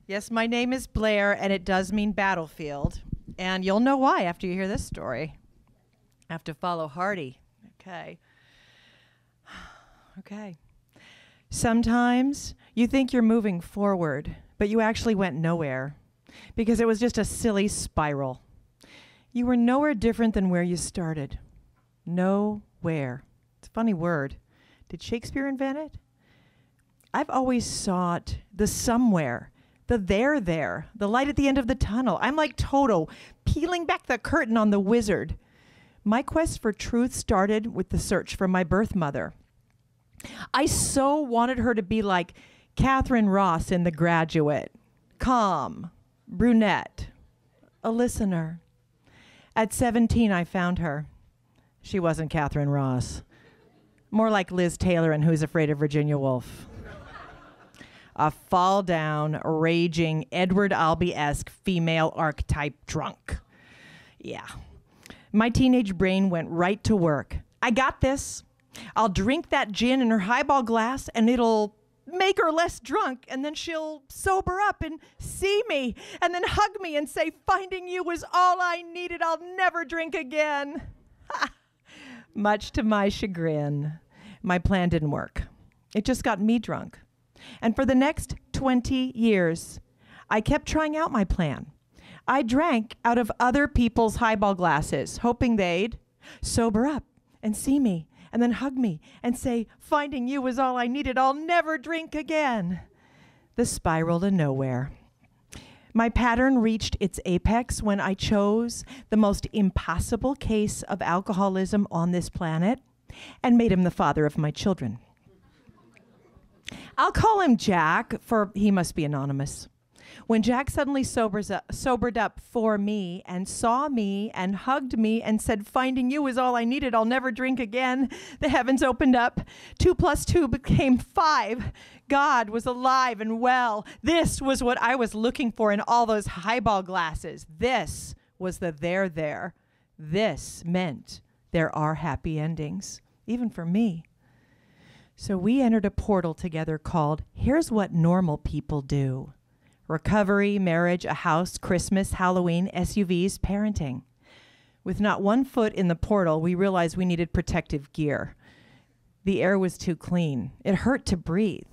Yes, my name is Blaire, and it does mean battlefield. And you'll know why after you hear this story. I have to follow Hardy. Okay. Okay. Sometimes you think you're moving forward, but you actually went nowhere because it was just a silly spiral. You were nowhere different than where you started. Nowhere. It's a funny word. Did Shakespeare invent it? I've always sought the somewhere, the there, the light at the end of the tunnel. I'm like Toto, peeling back the curtain on the wizard. My quest for truth started with the search for my birth mother. I so wanted her to be like Catherine Ross in The Graduate. Calm, brunette, a listener. At 17, I found her. She wasn't Catherine Ross. More like Liz Taylor in Who's Afraid of Virginia Woolf. A fall-down, raging, Edward Albee-esque female archetype drunk. Yeah. My teenage brain went right to work. I got this. I'll drink that gin in her highball glass, and it'll make her less drunk, and then she'll sober up and see me, and then hug me and say, finding you was all I needed. I'll never drink again. Much to my chagrin, my plan didn't work. It just got me drunk. And for the next 20 years, I kept trying out my plan. I drank out of other people's highball glasses, hoping they'd sober up and see me and then hug me and say, finding you was all I needed. I'll never drink again. The spiral to nowhere. My pattern reached its apex when I chose the most impossible case of alcoholism on this planet and made him the father of my children. I'll call him Jack, for he must be anonymous. When Jack suddenly sobered up for me and saw me and hugged me and said, finding you is all I needed, I'll never drink again, the heavens opened up. 2 + 2 became 5. God was alive and well. This was what I was looking for in all those highball glasses. This was the there. This meant there are happy endings, even for me. So we entered a portal together called Here's What Normal People Do. Recovery, marriage, a house, Christmas, Halloween, SUVs, parenting. With not one foot in the portal, we realized we needed protective gear. The air was too clean. It hurt to breathe.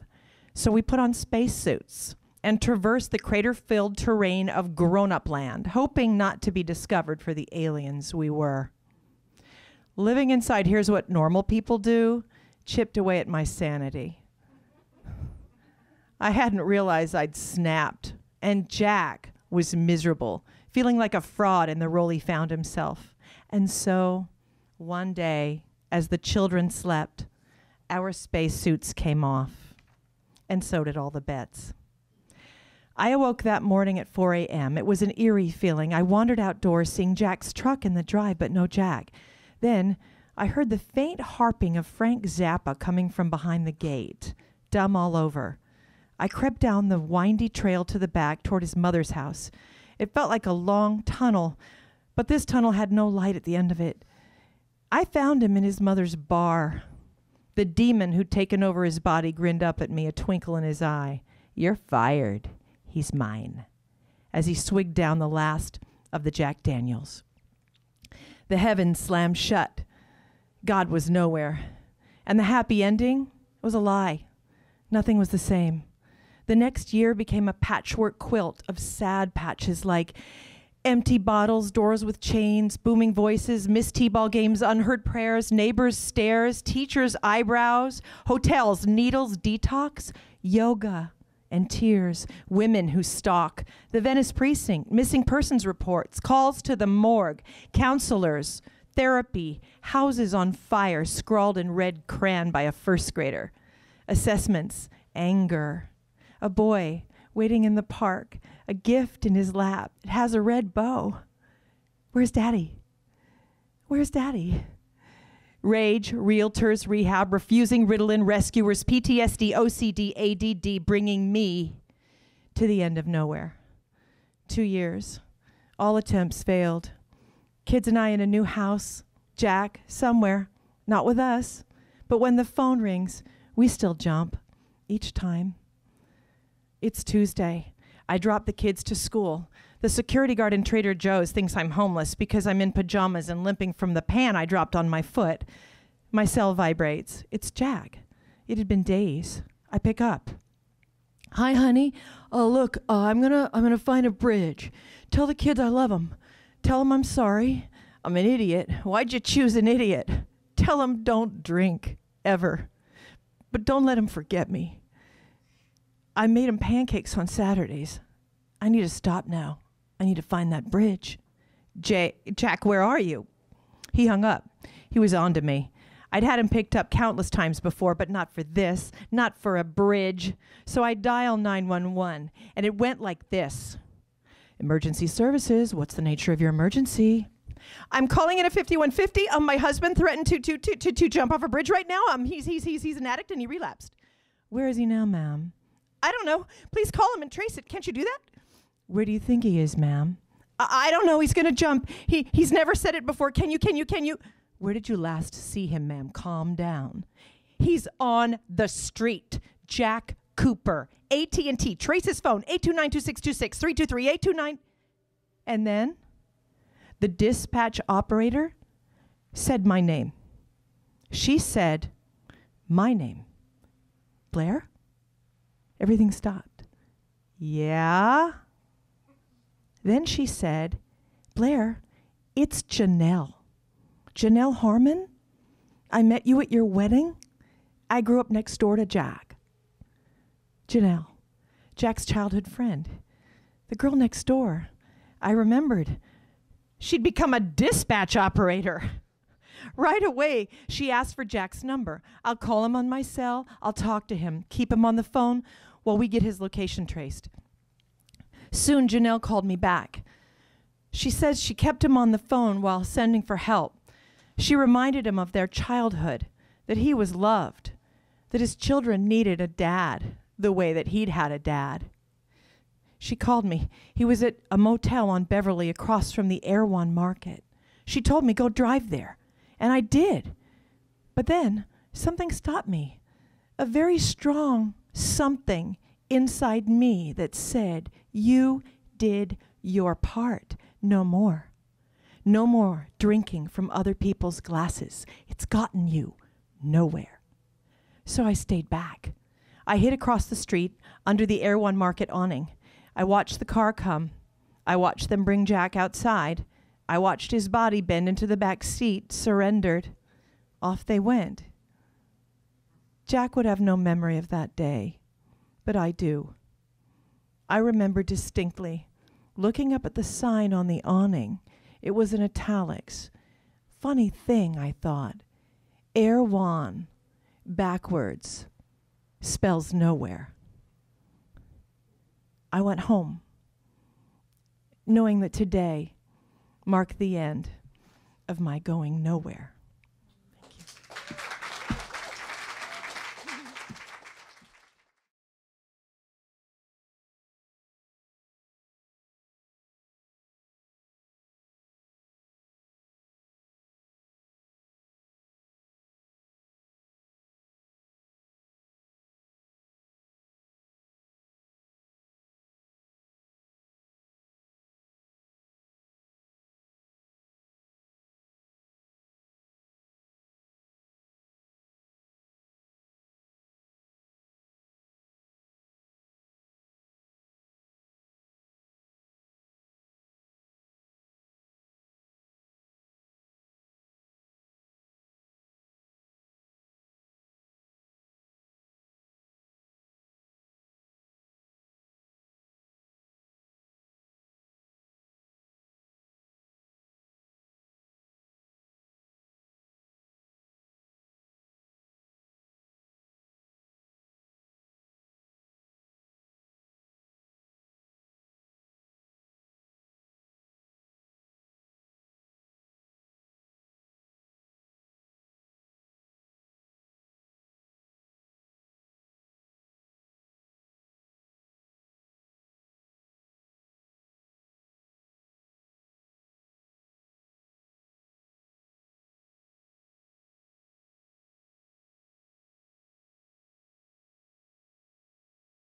So we put on spacesuits and traversed the crater-filled terrain of grown-up land, hoping not to be discovered for the aliens we were. Living inside Here's What Normal People Do chipped away at my sanity. I hadn't realized I'd snapped, and Jack was miserable, feeling like a fraud in the role he found himself. And so, one day, as the children slept, our spacesuits came off, and so did all the bets. I awoke that morning at 4 a.m. It was an eerie feeling. I wandered outdoors, seeing Jack's truck in the drive, but no Jack. Then I heard the faint harping of Frank Zappa coming from behind the gate, dumb all over. I crept down the windy trail to the back toward his mother's house. It felt like a long tunnel, but this tunnel had no light at the end of it. I found him in his mother's bar. The demon who'd taken over his body grinned up at me, a twinkle in his eye. You're fired. He's mine. As he swigged down the last of the Jack Daniels. The heavens slammed shut. God was nowhere. And the happy ending was a lie. Nothing was the same. The next year became a patchwork quilt of sad patches like empty bottles, doors with chains, booming voices, missed t-ball games, unheard prayers, neighbors' stares, teachers' eyebrows, hotels, needles, detox, yoga, and tears, women who stalk, the Venice precinct, missing persons reports, calls to the morgue, counselors, therapy, houses on fire scrawled in red crayon by a first grader, assessments, anger, a boy waiting in the park, a gift in his lap. It has a red bow. Where's Daddy? Where's Daddy? Rage, realtors, rehab, refusing Ritalin, rescuers, PTSD, OCD, ADD, bringing me to the end of nowhere. 2 years. All attempts failed. Kids and I in a new house. Jack, somewhere. Not with us. But when the phone rings, we still jump. Each time. It's Tuesday. I drop the kids to school. The security guard in Trader Joe's thinks I'm homeless because I'm in pajamas and limping from the pan I dropped on my foot. My cell vibrates. It's Jack. It had been days. I pick up. Hi, honey. Look, I'm gonna find a bridge. Tell the kids I love them. Tell them I'm sorry. I'm an idiot. Why'd you choose an idiot? Tell them don't drink, ever. But don't let them forget me. I made them pancakes on Saturdays. I need to stop now. I need to find that bridge. Jack, where are you? He hung up. He was on to me. I'd had him picked up countless times before, but not for this, not for a bridge. So I dialed 911, and it went like this. Emergency services, what's the nature of your emergency? I'm calling in a 5150. My husband threatened to jump off a bridge right now. He's an addict and he relapsed. Where is he now, ma'am? I don't know. Please call him and trace it. Can't you do that? Where do you think he is, ma'am? I don't know. He's going to jump. He's never said it before. Can you? Where did you last see him, ma'am? Calm down. He's on the street. Jack Cooper. AT&T. Trace his phone. 829-2626. 323-829. And then the dispatch operator said my name. She said my name. Blaire? Everything stopped. Yeah? Then she said, Blaire, it's Janelle. Janelle Harmon? I met you at your wedding. I grew up next door to Jack. Janelle, Jack's childhood friend. The girl next door. I remembered. She'd become a dispatch operator. Right away, she asked for Jack's number. I'll call him on my cell. I'll talk to him. Keep him on the phone while we get his location traced. Soon, Janelle called me back. She says she kept him on the phone while sending for help. She reminded him of their childhood, that he was loved, that his children needed a dad the way that he'd had a dad. She called me. He was at a motel on Beverly across from the Erewhon Market. She told me, go drive there. And I did. But then something stopped me. A very strong something inside me that said, you did your part. No more. No more drinking from other people's glasses. It's gotten you nowhere. So I stayed back. I hid across the street under the Erewhon Market awning. I watched the car come. I watched them bring Jack outside. I watched his body bend into the back seat, surrendered. Off they went. Jack would have no memory of that day, but I do. I remember distinctly looking up at the sign on the awning. It was in italics. Funny thing, I thought. Erewhon, backwards, spells nowhere. I went home, knowing that today marked the end of my going nowhere.